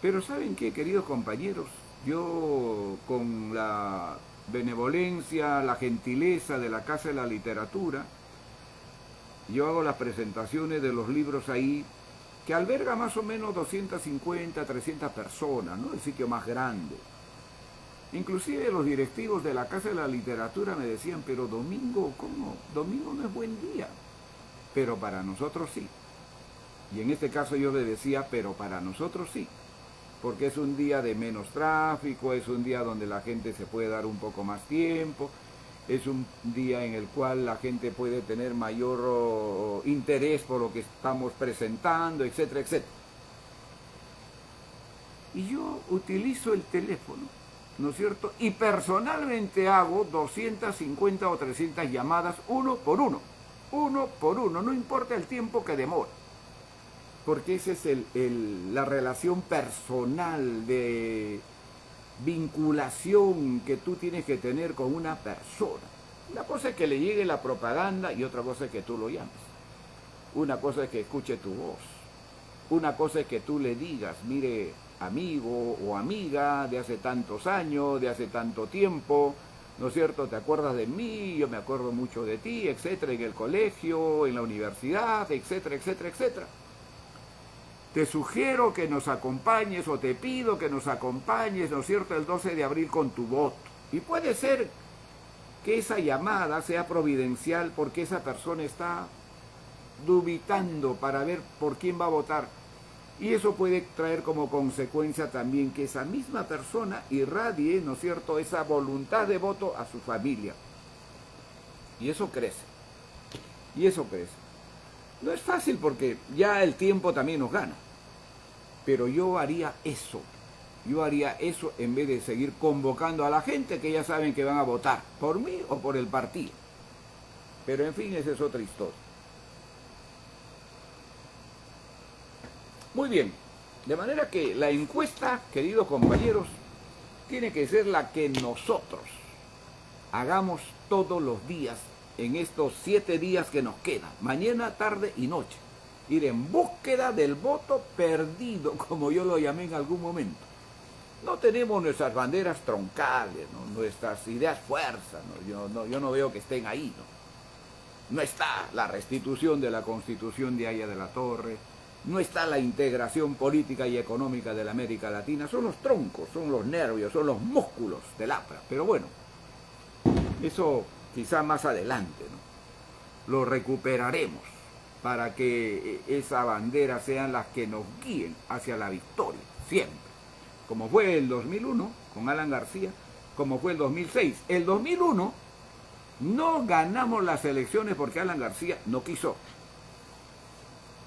Pero ¿saben qué, queridos compañeros? Yo, con la benevolencia, la gentileza de la Casa de la Literatura, Yo hago las presentaciones de los libros ahí, que alberga más o menos 250, 300 personas, ¿no? El sitio más grande. Inclusive los directivos de la Casa de la Literatura me decían, pero domingo, ¿cómo? Domingo no es buen día. Pero para nosotros sí. Y en este caso yo le decía, pero para nosotros sí. Porque es un día de menos tráfico, es un día donde la gente se puede dar un poco más tiempo, es un día en el cual la gente puede tener mayor interés por lo que estamos presentando, etcétera, etcétera. Y yo utilizo el teléfono, ¿no es cierto? Y personalmente hago 250 o 300 llamadas uno por uno, no importa el tiempo que demore. Porque esa es la relación personal de vinculación que tú tienes que tener con una persona. Una cosa es que le llegue la propaganda y otra cosa es que tú lo llames. Una cosa es que escuche tu voz. Una cosa es que tú le digas, mire, amigo o amiga de hace tantos años, de hace tanto tiempo, ¿no es cierto? ¿Te acuerdas de mí? Yo me acuerdo mucho de ti, etcétera, en el colegio, en la universidad, etcétera, etcétera, etcétera. Te sugiero que nos acompañes o te pido que nos acompañes, ¿no es cierto?, el 12 de abril con tu voto. Y puede ser que esa llamada sea providencial porque esa persona está dubitando para ver por quién va a votar. Y eso puede traer como consecuencia también que esa misma persona irradie, ¿no es cierto?, esa voluntad de voto a su familia. Y eso crece. Y eso crece. No es fácil porque ya el tiempo también nos gana. Pero yo haría eso en vez de seguir convocando a la gente que ya saben que van a votar por mí o por el partido. Pero en fin, esa es otra historia. Muy bien, de manera que la encuesta, queridos compañeros, tiene que ser la que nosotros hagamos todos los días en estos 7 días que nos quedan, mañana, tarde y noche. Ir en búsqueda del voto perdido, como yo lo llamé en algún momento. No tenemos nuestras banderas troncales, ¿no?, nuestras ideas fuerzas, ¿no? Yo no veo que estén ahí, ¿no? No está la restitución de la Constitución de Haya de la Torre, no está la integración política y económica de la América Latina, son los troncos, son los nervios, son los músculos del APRA. Pero bueno, eso quizá más adelante, ¿no? Lo recuperaremos para que esa bandera sean las que nos guíen hacia la victoria, siempre. Como fue el 2001 con Alan García, como fue el 2006. El 2001 no ganamos las elecciones porque Alan García no quiso.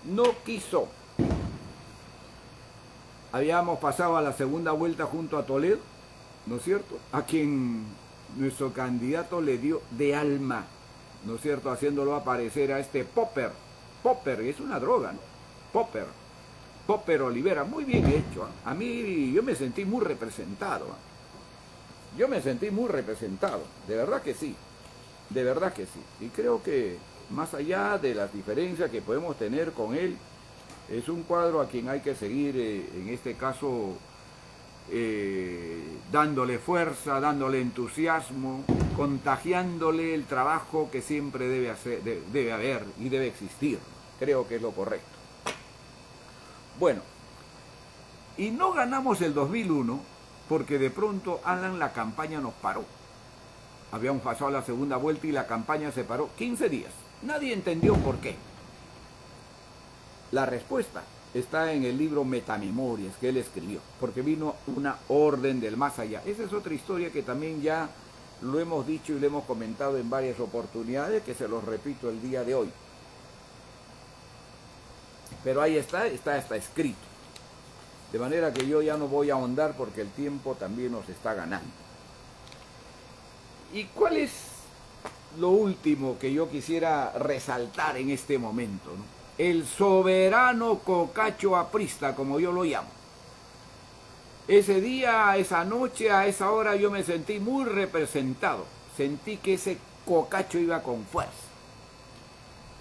No quiso. Habíamos pasado a la segunda vuelta junto a Toledo, ¿no es cierto?, a quien nuestro candidato le dio de alma, ¿no es cierto?, haciéndolo aparecer a este Popper, es una droga, ¿no? Popper Olivera, muy bien hecho, ¿eh? A mí, yo me sentí muy representado, ¿eh? Yo me sentí muy representado, de verdad que sí, y creo que más allá de las diferencias que podemos tener con él, es un cuadro a quien hay que seguir, en este caso, dándole fuerza, dándole entusiasmo, contagiándole el trabajo que siempre debe haber y debe existir. Creo que es lo correcto. Bueno, y no ganamos el 2001 porque de pronto, Alan, la campaña nos paró. Habíamos pasado la segunda vuelta y la campaña se paró 15 días. Nadie entendió por qué. La respuesta está en el libro Metamemorias que él escribió, porque vino una orden del más allá. Esa es otra historia que también ya lo hemos dicho y lo hemos comentado en varias oportunidades, que se los repito el día de hoy. Pero ahí está escrito. De manera que yo ya no voy a ahondar porque el tiempo también nos está ganando. ¿Y cuál es lo último que yo quisiera resaltar en este momento, ¿no? El soberano cocacho aprista, como yo lo llamo. Ese día, esa noche, a esa hora yo me sentí muy representado. Sentí que ese cocacho iba con fuerza.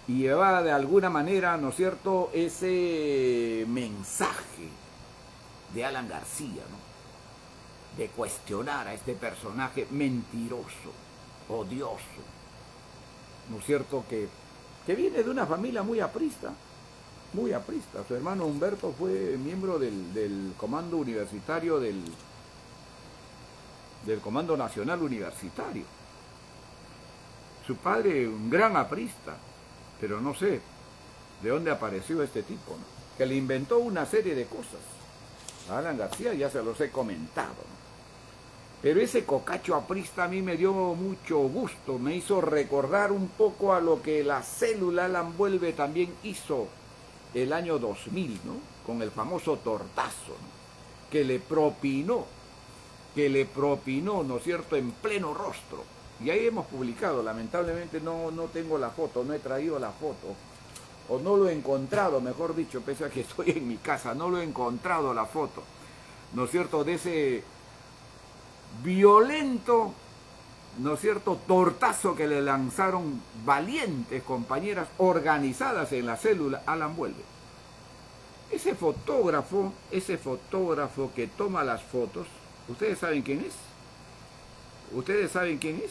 Y llevaba de alguna manera, ¿no es cierto?, ese mensaje de Alan García, ¿no?, de cuestionar a este personaje mentiroso, odioso, ¿no es cierto?, que que viene de una familia muy aprista, muy aprista. Su hermano Humberto fue miembro del comando universitario, del Comando Nacional Universitario. Su padre, un gran aprista, pero no sé de dónde apareció este tipo, ¿no? Que le inventó una serie de cosas. A Alan García ya se los he comentado, ¿no? Pero ese cocacho aprista a mí me dio mucho gusto, me hizo recordar un poco a lo que la célula Alan Vuelve también hizo el año 2000, ¿no? Con el famoso tortazo, ¿no? Que le propinó, ¿no es cierto?, en pleno rostro. Y ahí hemos publicado, lamentablemente no tengo la foto, no he traído la foto, o no lo he encontrado, mejor dicho, pese a que estoy en mi casa, no lo he encontrado la foto, ¿no es cierto?, de ese violento, ¿no es cierto?, tortazo que le lanzaron valientes compañeras organizadas en la célula Alan Vuelve. Ese fotógrafo que toma las fotos, ¿ustedes saben quién es? ¿Ustedes saben quién es?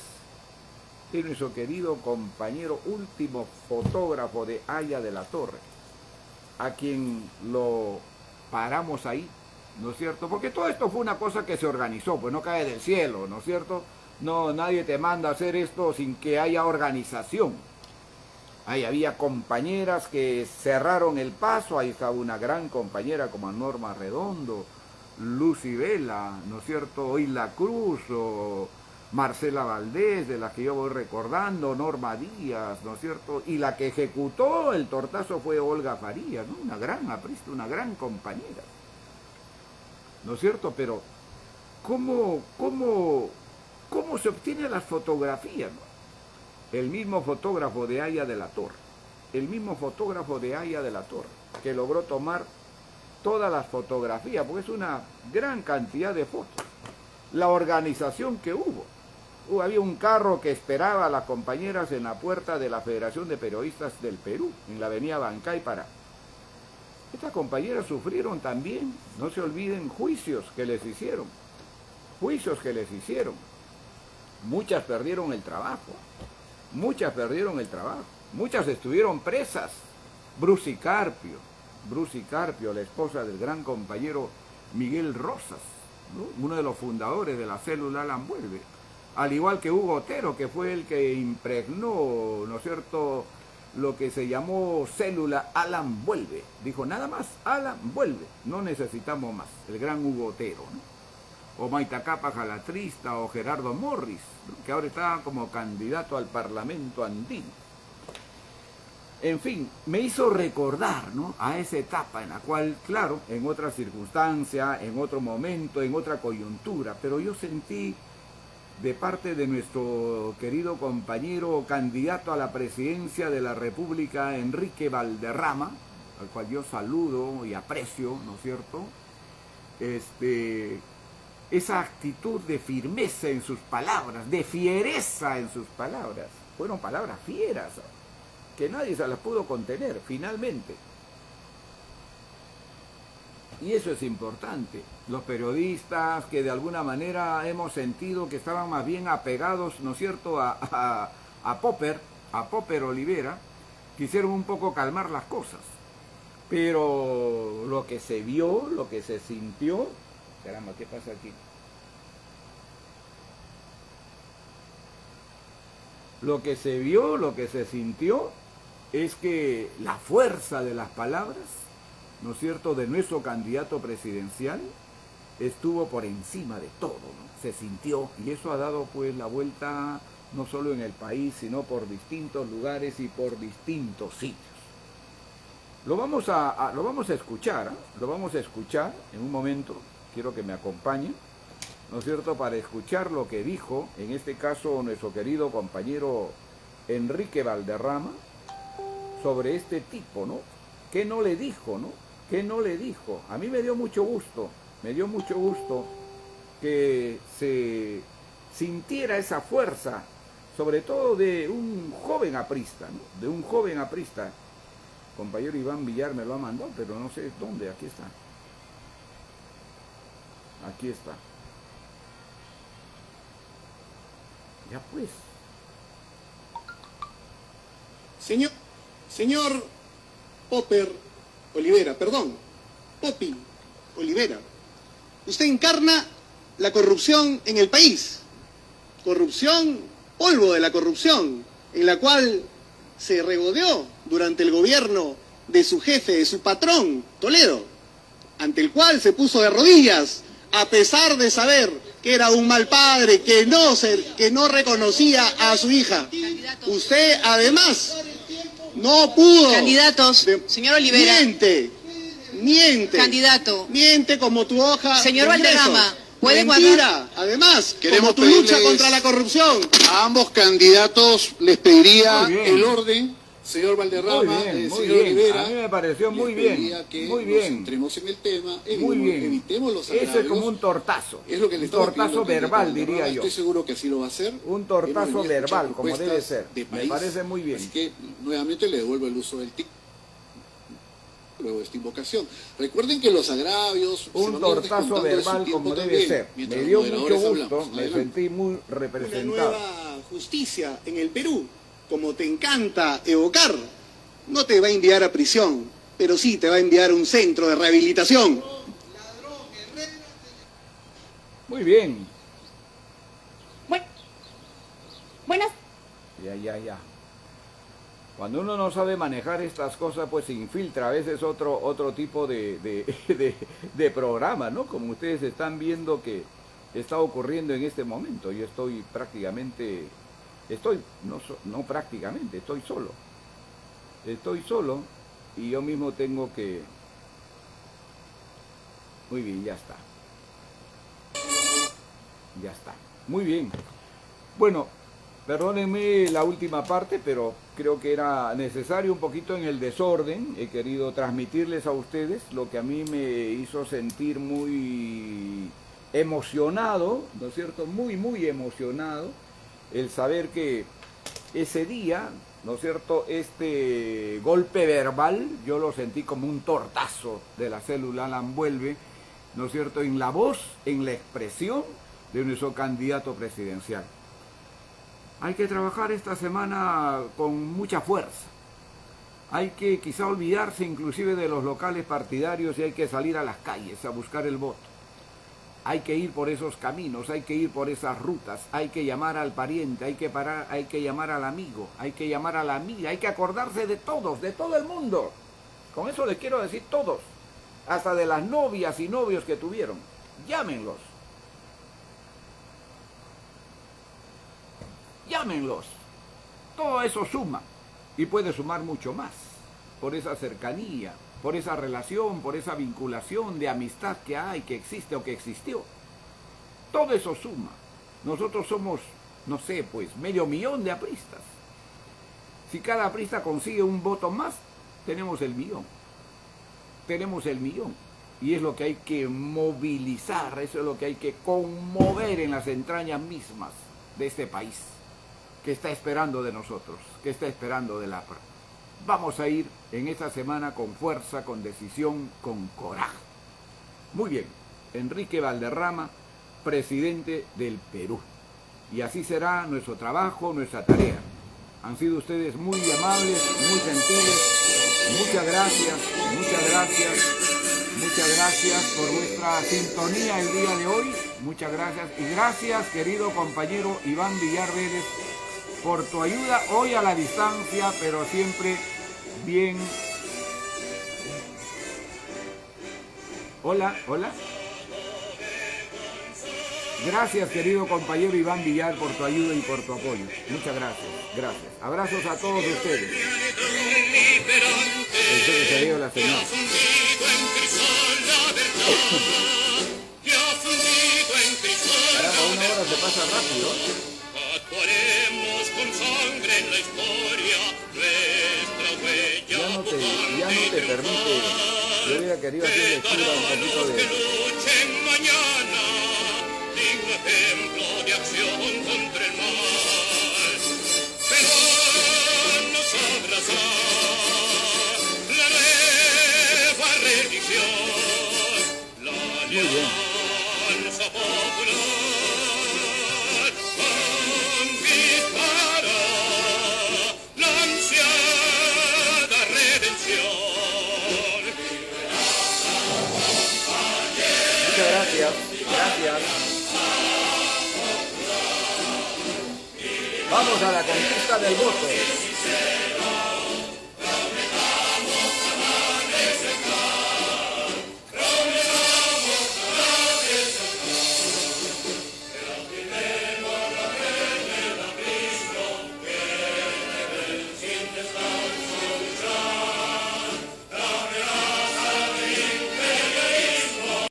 Es nuestro querido compañero, último fotógrafo de Haya de la Torre, a quien lo paramos ahí, ¿no es cierto? Porque todo esto fue una cosa que se organizó, pues no cae del cielo, ¿no es cierto? No, nadie te manda a hacer esto sin que haya organización. Ahí había compañeras que cerraron el paso, ahí estaba una gran compañera como Norma Redondo, Lucy Vela, ¿no es cierto?, Isla Cruz, o Marcela Valdés, de las que yo voy recordando, Norma Díaz, ¿no es cierto?, y la que ejecutó el tortazo fue Olga Farías, ¿no?, una gran aprista, una gran compañera, ¿no es cierto? Pero, ¿cómo se obtienen las fotografías, ¿no? El mismo fotógrafo de Haya de la Torre, que logró tomar todas las fotografías, porque es una gran cantidad de fotos. La organización que hubo. Había un carro que esperaba a las compañeras en la puerta de la Federación de Periodistas del Perú, en la avenida Bancay Pará. Estas compañeras sufrieron también, no se olviden, juicios que les hicieron. Muchas perdieron el trabajo. Muchas estuvieron presas. Brucy Carpio, la esposa del gran compañero Miguel Rosas, ¿no?, uno de los fundadores de la célula Alan Vuelve, al igual que Hugo Otero, que fue el que impregnó, ¿no es cierto?, lo que se llamó célula Alan Vuelve. Dijo, nada más, Alan Vuelve, no necesitamos más, el gran Hugo Otero, ¿no? O Maitacapa Jalatrista, o Gerardo Morris, ¿no?, que ahora está como candidato al Parlamento andino. En fin, me hizo recordar, ¿no?, a esa etapa en la cual, claro, en otra circunstancia, en otro momento, en otra coyuntura, pero yo sentí de parte de nuestro querido compañero candidato a la presidencia de la República, Enrique Valderrama, al cual yo saludo y aprecio, ¿no es cierto?, esa actitud de firmeza en sus palabras, de fiereza en sus palabras. Fueron palabras fieras, que nadie se las pudo contener, finalmente. Y eso es importante. Los periodistas que de alguna manera hemos sentido que estaban más bien apegados, ¿no es cierto?, a Popper Olivera, quisieron un poco calmar las cosas. Pero lo que se vio, lo que se sintió... Caramba, ¿qué pasa aquí? Lo que se vio, lo que se sintió, es que la fuerza de las palabras, ¿no es cierto?, de nuestro candidato presidencial estuvo por encima de todo, ¿no? Se sintió, y eso ha dado pues la vuelta no solo en el país, sino por distintos lugares y por distintos sitios. Lo vamos a escuchar, ¿eh? Lo vamos a escuchar en un momento, quiero que me acompañen, ¿no es cierto?, para escuchar lo que dijo, en este caso, nuestro querido compañero Enrique Valderrama, sobre este tipo, ¿no? ¿Qué no le dijo, no? ¿Qué no le dijo? A mí me dio mucho gusto que se sintiera esa fuerza, sobre todo de un joven aprista, ¿no?, de un joven aprista. Compañero Iván Villar me lo ha mandado, pero no sé dónde, aquí está. Aquí está. Ya pues. Señor Señor Popper Olivera, Popi Olivera, usted encarna la corrupción en el país. Corrupción, polvo de la corrupción, en la cual se regodeó durante el gobierno de su jefe, de su patrón, Toledo, ante el cual se puso de rodillas, a pesar de saber que era un mal padre, que no reconocía a su hija. Usted, además, no pudo... Candidatos, señor Olivera. Miente. Candidato. Miente como tu hoja. Señor Valderrama, ¿puede Mentira. Además, Queremos como tu lucha contra la corrupción. A ambos candidatos les pediría el orden, señor Valderrama, muy señor bien. Olivera. A mí me pareció muy bien. Muy bien. Entremos en el tema, muy bien. evitemos los agravios. Eso es como un tortazo. Es lo que le un tortazo verbal, diría yo. Estoy seguro que así lo va a hacer. Un tortazo verbal, como debe ser. Me parece muy bien. Así que nuevamente le devuelvo el uso del TIC. Luego de esta invocación. Recuerden que los agravios... Un tortazo verbal como debe ser. Me dio mucho gusto, me sentí muy representado. Una nueva justicia en el Perú, como te encanta evocar, no te va a enviar a prisión, pero sí te va a enviar a un centro de rehabilitación. Muy bien. Buenas. Ya. Cuando uno no sabe manejar estas cosas, pues se infiltra a veces otro tipo de programa, ¿no? Como ustedes están viendo que está ocurriendo en este momento. Yo estoy prácticamente, estoy solo. Estoy solo y yo mismo tengo que... Muy bien, ya está. Muy bien. Bueno, perdónenme la última parte, pero creo que era necesario un poquito en el desorden. He querido transmitirles a ustedes lo que a mí me hizo sentir muy emocionado, ¿no es cierto? Muy emocionado el saber que ese día, ¿no es cierto? Este golpe verbal, yo lo sentí como un tortazo de la célula Lamvuelve, ¿no es cierto? En la voz, en la expresión de nuestro candidato presidencial. Hay que trabajar esta semana con mucha fuerza. Hay que quizá olvidarse inclusive de los locales partidarios y hay que salir a las calles a buscar el voto. Hay que ir por esos caminos, hay que ir por esas rutas, hay que llamar al pariente, hay que llamar al amigo, hay que llamar a la amiga, hay que acordarse de todos, de todo el mundo. Con eso les quiero decir todos, hasta de las novias y novios que tuvieron. Llámenlos. Llámenlos. Todo eso suma y puede sumar mucho más por esa cercanía, por esa relación, por esa vinculación de amistad que hay, que existe o que existió. Todo eso suma. Nosotros somos, no sé, pues 500,000 de apristas. Si cada aprista consigue un voto más, tenemos el millón. Tenemos el millón. Y es lo que hay que movilizar, eso es lo que hay que conmover en las entrañas mismas de este país, que está esperando de nosotros, que está esperando del APRA. Vamos a ir en esta semana con fuerza, con decisión, con coraje. Muy bien, Enrique Valderrama, presidente del Perú. Y así será nuestro trabajo, nuestra tarea. Han sido ustedes muy amables, muy gentiles. Muchas gracias, muchas gracias. Muchas gracias por vuestra sintonía el día de hoy. Muchas gracias. Y gracias, querido compañero Iván Villar Vélez, por tu ayuda hoy a la distancia, pero siempre bien. Hola. Gracias, querido compañero Iván Villar, por tu ayuda y por tu apoyo. Muchas gracias. Abrazos a todos ustedes. El secretario de la señora. Caramba, 1 hora se pasa rápido. Actuaremos con sangre en la historia, nuestra huella. Ya no te permite. Yo hubiera querido hacer lectura un poquito de... Luchen mañana, digno ejemplo de acción contra el mal. Pero nos abraza la nueva religión, la alianza popular. Conquistará la ansiedad Gracias. Vamos a la conquista del voto.